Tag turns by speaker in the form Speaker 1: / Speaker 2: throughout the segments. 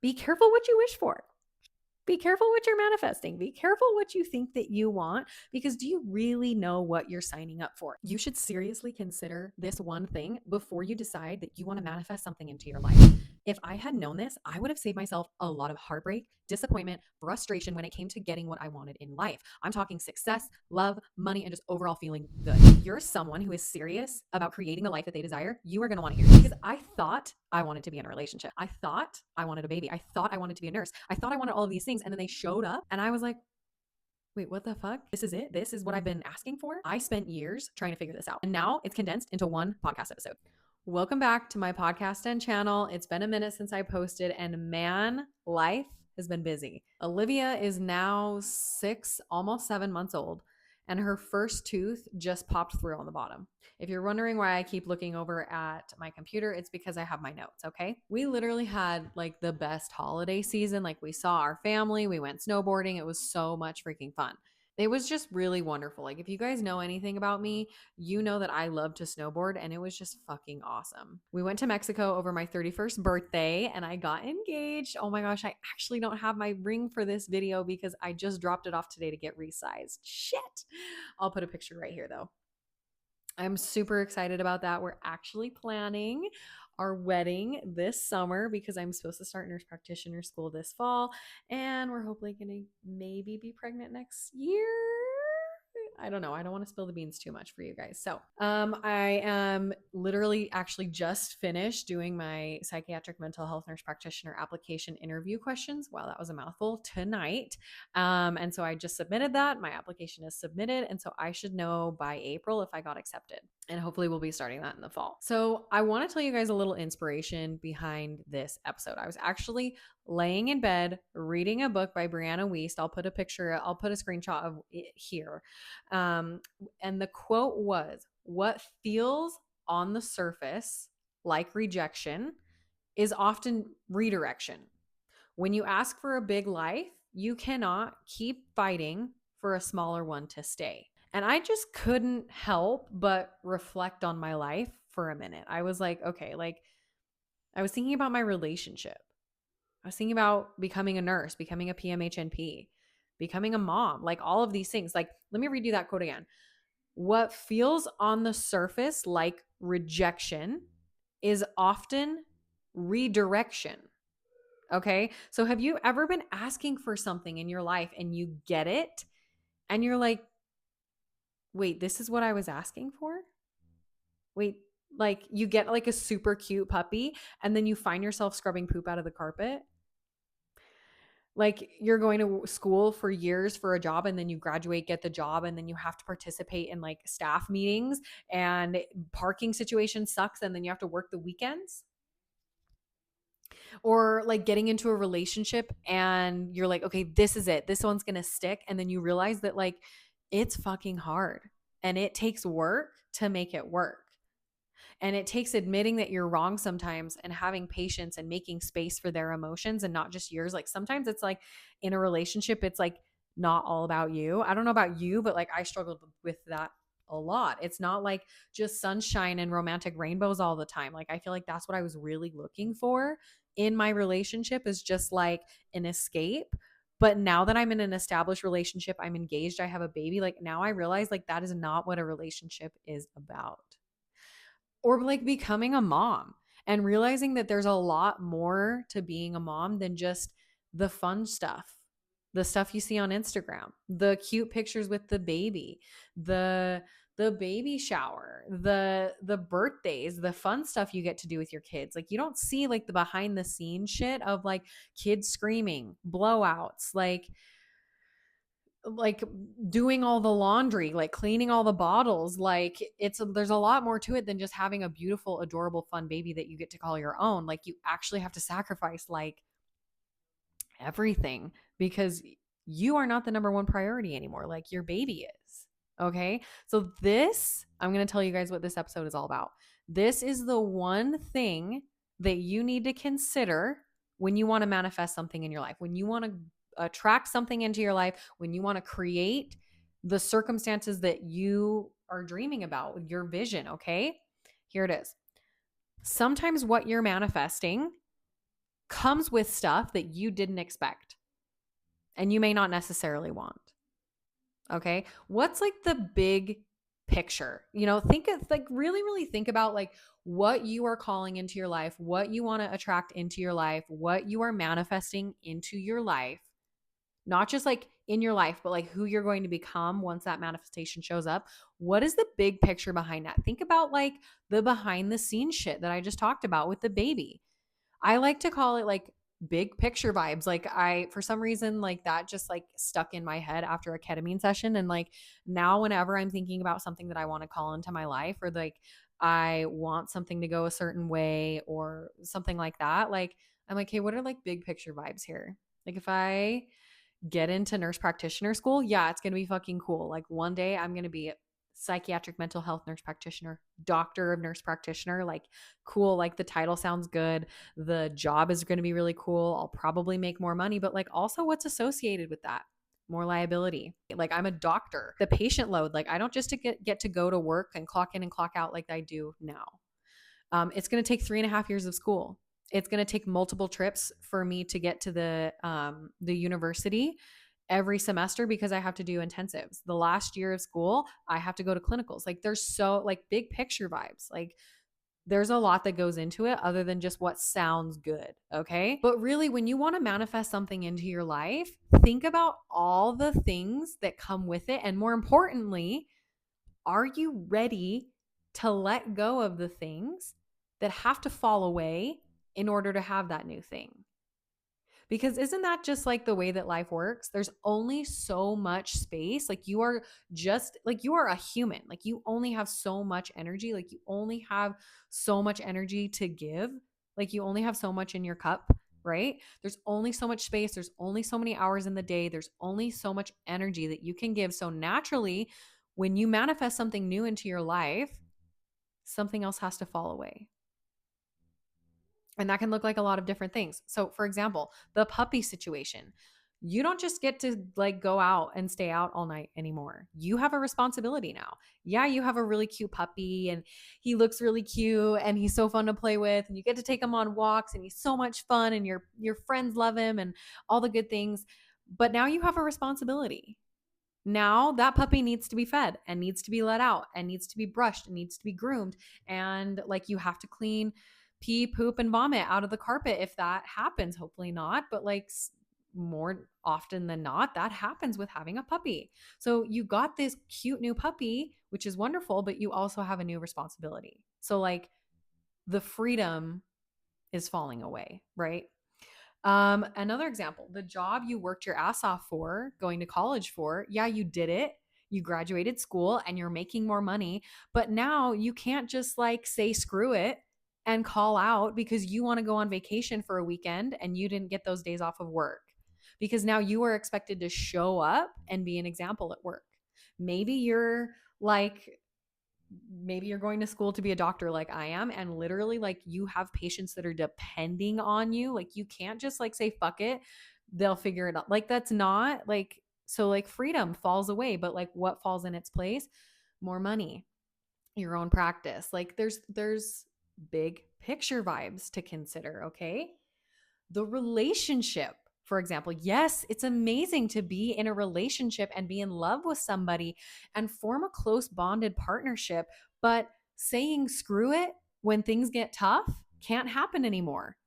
Speaker 1: Be careful what you wish for. Be careful what you're manifesting. Be careful what you think that you want, because do you really know what you're signing up for? You should seriously consider this one thing before you decide that you want to manifest something into your life. If I had known this, I would have saved myself a lot of heartbreak, disappointment, frustration when it came to getting what I wanted in life. I'm talking success, love, money, and just overall feeling good. If you're someone who is serious about creating the life that they desire, you are going to want to hear this, because I thought I wanted to be in a relationship. I thought I wanted a baby. I thought I wanted to be a nurse. I thought I wanted all of these things. And then they showed up and I was like, wait, what the fuck? This is it? This is what I've been asking for? I spent years trying to figure this out. And now it's condensed into one podcast episode. Welcome back to my podcast and channel. It's been a minute since I posted, and man, life has been busy. Olivia is now 6, almost 7 months old, and her first tooth just popped through on the bottom. If you're wondering why I keep looking over at my computer, it's because I have my notes, okay? We literally had like the best holiday season. Like, we saw our family, we went snowboarding. It was so much freaking fun. It was just really wonderful. Like, if you guys know anything about me, you know that I love to snowboard, and it was just fucking awesome. We went to Mexico over my 31st birthday and I got engaged. Oh my gosh, I actually don't have my ring for this video because I just dropped it off today to get resized. Shit. I'll put a picture right here though. I'm super excited about that. We're actually planning our wedding this summer because I'm supposed to start nurse practitioner school this fall, and we're hopefully going to maybe be pregnant next year. I don't know. I don't want to spill the beans too much for you guys. So, I am literally actually just finished doing my psychiatric mental health nurse practitioner application interview questions. Wow, that was a mouthful, tonight. And so I just submitted that. My application is submitted. And so I should know by April if I got accepted. And hopefully we'll be starting that in the fall. So I want to tell you guys a little inspiration behind this episode. I was actually laying in bed reading a book by Brianna Wiest. I'll put a screenshot of it here. And the quote was, "What feels on the surface like rejection is often redirection. When you ask for a big life, you cannot keep fighting for a smaller one to stay." And I just couldn't help but reflect on my life for a minute. I was like, okay, like, I was thinking about my relationship. I was thinking about becoming a nurse, becoming a PMHNP, becoming a mom, like all of these things. Like, let me read you that quote again. What feels on the surface like rejection is often redirection. Okay. So have you ever been asking for something in your life and you get it and you're like, wait, this is what I was asking for? Wait, like, you get like a super cute puppy and then you find yourself scrubbing poop out of the carpet. Like, you're going to school for years for a job and then you graduate, get the job, and then you have to participate in like staff meetings, and parking situation sucks and then you have to work the weekends. Or like getting into a relationship and you're like, okay, this is it. This one's going to stick. And then you realize that like it's fucking hard and it takes work to make it work. And it takes admitting that you're wrong sometimes and having patience and making space for their emotions and not just yours. Like, sometimes it's like in a relationship, it's like not all about you. I don't know about you, but like I struggled with that a lot. It's not like just sunshine and romantic rainbows all the time. Like, I feel like that's what I was really looking for in my relationship, is just like an escape. But now that I'm in an established relationship, I'm engaged, I have a baby, like now I realize like that is not what a relationship is about. Or like becoming a mom and realizing that there's a lot more to being a mom than just the fun stuff, the stuff you see on Instagram, the cute pictures with the baby, the baby shower, the birthdays, the fun stuff you get to do with your kids. Like, you don't see like the behind the scenes shit of like kids screaming, blowouts, like doing all the laundry, like cleaning all the bottles. Like, there's a lot more to it than just having a beautiful, adorable, fun baby that you get to call your own. Like, you actually have to sacrifice like everything, because you are not the number one priority anymore. Like, your baby is. Okay. So I'm going to tell you guys what this episode is all about. This is the one thing that you need to consider when you want to manifest something in your life, when you want to attract something into your life, when you want to create the circumstances that you are dreaming about with your vision. Okay. Here it is. Sometimes what you're manifesting comes with stuff that you didn't expect and you may not necessarily want. Okay. What's like the big picture? Think of like really, really think about like what you are calling into your life, what you want to attract into your life, what you are manifesting into your life, not just like in your life, but like who you're going to become once that manifestation shows up. What is the big picture behind that? Think about like the behind the scenes shit that I just talked about with the baby. I like to call it like big picture vibes. Like for some reason, like that just like stuck in my head after a ketamine session. And like now, whenever I'm thinking about something that I want to call into my life, or like I want something to go a certain way or something like that, like I'm like, hey, what are like big picture vibes here? Like if I get into nurse practitioner school, yeah, it's going to be fucking cool. Like one day I'm going to be a psychiatric mental health nurse practitioner, doctor of nurse practitioner. Like cool. Like the title sounds good. The job is going to be really cool. I'll probably make more money, but like also what's associated with that? More liability. Like I'm a doctor. The patient load, like I don't just get to go to work and clock in and clock out like I do now. It's going to take 3.5 years of school. It's going to take multiple trips for me to get to the university every semester because I have to do intensives. The last year of school, I have to go to clinicals. Like there's so like big picture vibes. Like there's a lot that goes into it other than just what sounds good. Okay. But really, when you want to manifest something into your life, think about all the things that come with it. And more importantly, are you ready to let go of the things that have to fall away in order to have that new thing? Because isn't that just like the way that life works? There's only so much space. Like you are a human. Like you only have so much energy. Like you only have so much energy to give. Like you only have so much in your cup, right? There's only so much space. There's only so many hours in the day. There's only so much energy that you can give. So naturally, when you manifest something new into your life, something else has to fall away. And that can look like a lot of different things. So, for example, the puppy situation. You don't just get to like go out and stay out all night anymore. You have a responsibility now. Yeah, you have a really cute puppy and he looks really cute and he's so fun to play with and you get to take him on walks and he's so much fun and your friends love him and all the good things. But now you have a responsibility. Now that puppy needs to be fed and needs to be let out and needs to be brushed and needs to be groomed. And like you have to clean pee, poop, and vomit out of the carpet if that happens. Hopefully not, but like more often than not, that happens with having a puppy. So you got this cute new puppy, which is wonderful, but you also have a new responsibility. So like the freedom is falling away, right? Another example, the job you worked your ass off for, going to college for, yeah, you did it. You graduated school and you're making more money, but now you can't just like say screw it and call out because you want to go on vacation for a weekend and you didn't get those days off of work. Because now you are expected to show up and be an example at work. Maybe you're like maybe you're going to school to be a doctor like I am and literally like you have patients that are depending on you. Like you can't just like say fuck it, they'll figure it out. Like that's not like so like freedom falls away, but like what falls in its place? More money, your own practice. Like there's big picture vibes to consider, okay? The relationship, for example. Yes, it's amazing to be in a relationship and be in love with somebody and form a close bonded partnership, but saying screw it when things get tough can't happen anymore.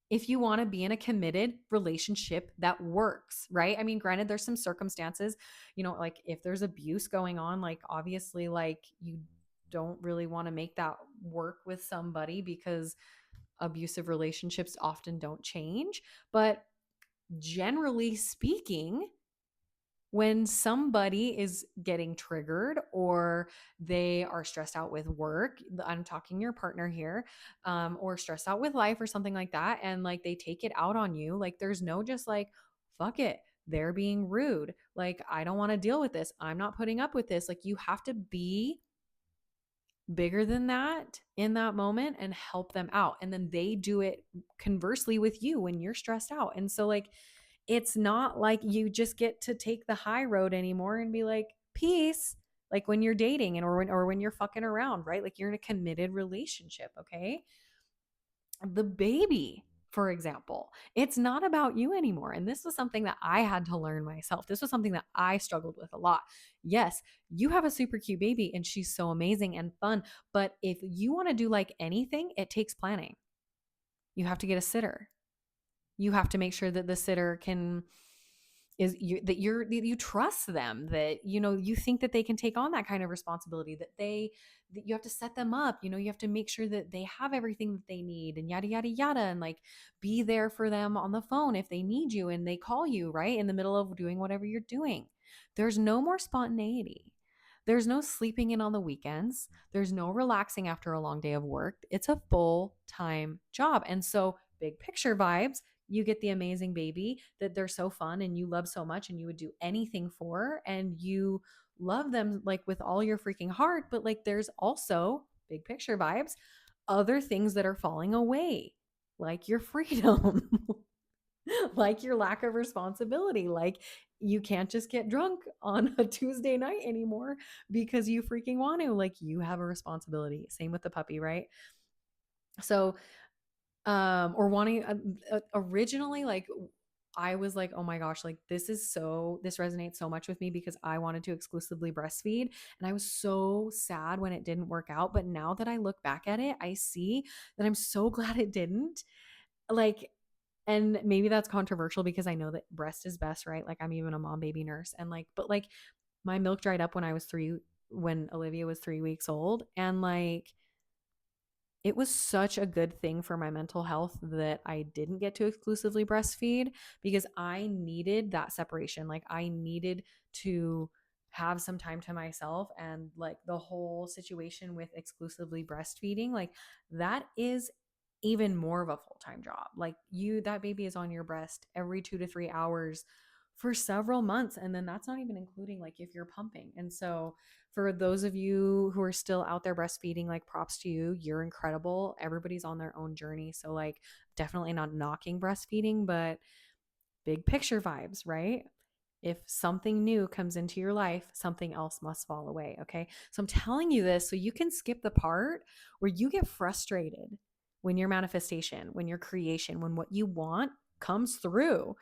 Speaker 1: If you want to be in a committed relationship that works, right? I mean, granted, there's some circumstances, like if there's abuse going on, like obviously, like you don't really want to make that work with somebody because abusive relationships often don't change. But generally speaking, when somebody is getting triggered or they are stressed out with work, I'm talking your partner here, or stressed out with life or something like that, and like they take it out on you, like there's no just like, fuck it, they're being rude. Like, I don't want to deal with this. I'm not putting up with this. Like, you have to be bigger than that in that moment and help them out. And then they do it conversely with you when you're stressed out. And so, like, it's not like you just get to take the high road anymore and be like, peace, like when you're dating and or when you're fucking around, right? Like you're in a committed relationship, okay? The baby, for example. It's not about you anymore. And this was something that I had to learn myself. This was something that I struggled with a lot. Yes, you have a super cute baby and she's so amazing and fun. But if you want to do like anything, it takes planning. You have to get a sitter. You have to make sure that the sitter can is you that you trust them, that you think that they can take on that kind of responsibility, that you have to set them up, you have to make sure that they have everything that they need, and yada yada yada, and like be there for them on the phone if they need you and they call you right in the middle of doing whatever you're doing. There's no more spontaneity. There's no sleeping in on the weekends. There's no relaxing after a long day of work. It's a full-time job. And so, big picture vibes, you get the amazing baby that they're so fun and you love so much and you would do anything for, and you love them like with all your freaking heart. But like, there's also big picture vibes, other things that are falling away, like your freedom, like your lack of responsibility. Like, you can't just get drunk on a Tuesday night anymore because you freaking want to. Like, you have a responsibility. Same with the puppy, right? So, or wanting originally, like, I was like, oh my gosh, like this resonates so much with me because I wanted to exclusively breastfeed. And I was so sad when it didn't work out. But now that I look back at it, I see that I'm so glad it didn't. Like, and maybe that's controversial because I know that breast is best, right? Like, I'm even a mom baby nurse, and like, but like, my milk dried up when Olivia was 3 weeks old. And like, it was such a good thing for my mental health that I didn't get to exclusively breastfeed, because I needed that separation. Like, I needed to have some time to myself, and like the whole situation with exclusively breastfeeding, like that is even more of a full-time job. Like, that baby is on your breast every 2 to 3 hours for several months, and then that's not even including like if you're pumping. And so, for those of you who are still out there breastfeeding, like, props to you. You're incredible. Everybody's on their own journey. So, like, definitely not knocking breastfeeding, but big picture vibes, right? If something new comes into your life, something else must fall away. Okay. So, I'm telling you this so you can skip the part where you get frustrated when your manifestation, when your creation, when what you want comes through,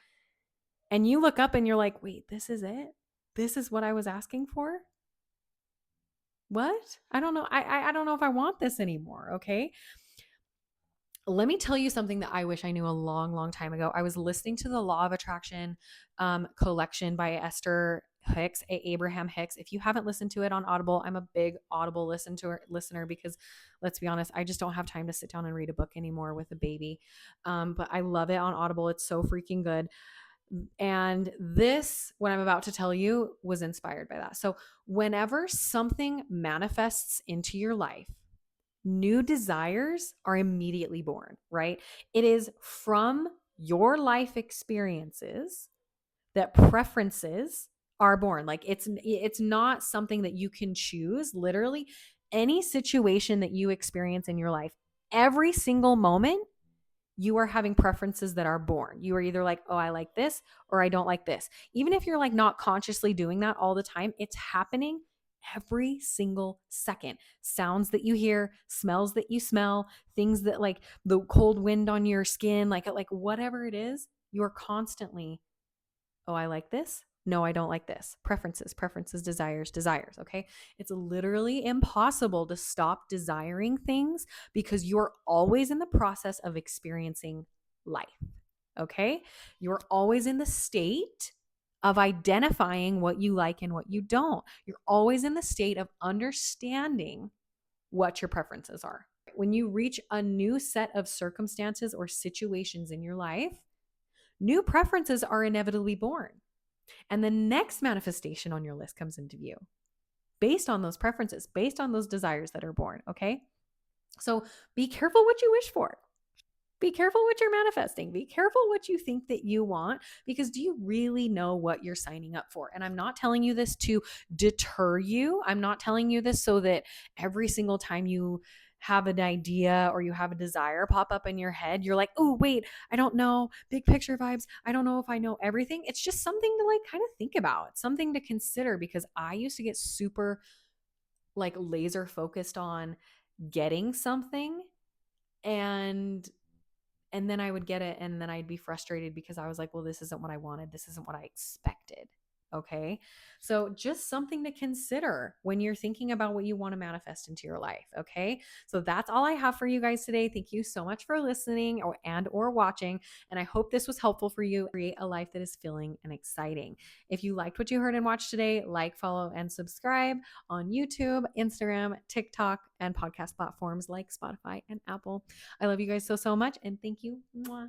Speaker 1: and you look up and you're like, wait, this is it? This is what I was asking for? What? I don't know. I don't know if I want this anymore. Okay. Let me tell you something that I wish I knew a long, long time ago. I was listening to the Law of Attraction collection by Esther Hicks, Abraham Hicks. If you haven't listened to it on Audible, I'm a big Audible listener because, let's be honest, I just don't have time to sit down and read a book anymore with a baby. But I love it on Audible. It's so freaking good. And this, what I'm about to tell you, was inspired by that. So, whenever something manifests into your life, new desires are immediately born, right? It is from your life experiences that preferences are born. Like, it's not something that you can choose. Literally, any situation that you experience in your life, every single moment, you are having preferences that are born. You are either like, oh, I like this, or I don't like this. Even if you're like not consciously doing that all the time, it's happening every single second. Sounds that you hear, smells that you smell, things that, like the cold wind on your skin, like whatever it is, you're constantly, oh, I like this. No, I don't like this. Preferences, desires. Okay. It's literally impossible to stop desiring things because you're always in the process of experiencing life. Okay. You're always in the state of identifying what you like and what you don't. You're always in the state of understanding what your preferences are. When you reach a new set of circumstances or situations in your life, new preferences are inevitably born. And the next manifestation on your list comes into view based on those preferences, based on those desires that are born. Okay. So be careful what you wish for. Be careful what you're manifesting. Be careful what you think that you want, because do you really know what you're signing up for? And I'm not telling you this to deter you. I'm not telling you this so that every single time you have an idea or you have a desire pop up in your head, you're like, oh, wait, I don't know. Big picture vibes. I don't know if I know everything. It's just something to like kind of think about, something to consider, because I used to get super like laser focused on getting something and And then I would get it, and then I'd be frustrated because I was like, well, this isn't what I wanted. This isn't what I expected. Okay. So just something to consider when you're thinking about what you want to manifest into your life. Okay. So that's all I have for you guys today. Thank you so much for listening or watching. And I hope this was helpful for you to create a life that is filling and exciting. If you liked what you heard and watched today, like, follow, and subscribe on YouTube, Instagram, TikTok, and podcast platforms like Spotify and Apple. I love you guys so much. And thank you. Mwah.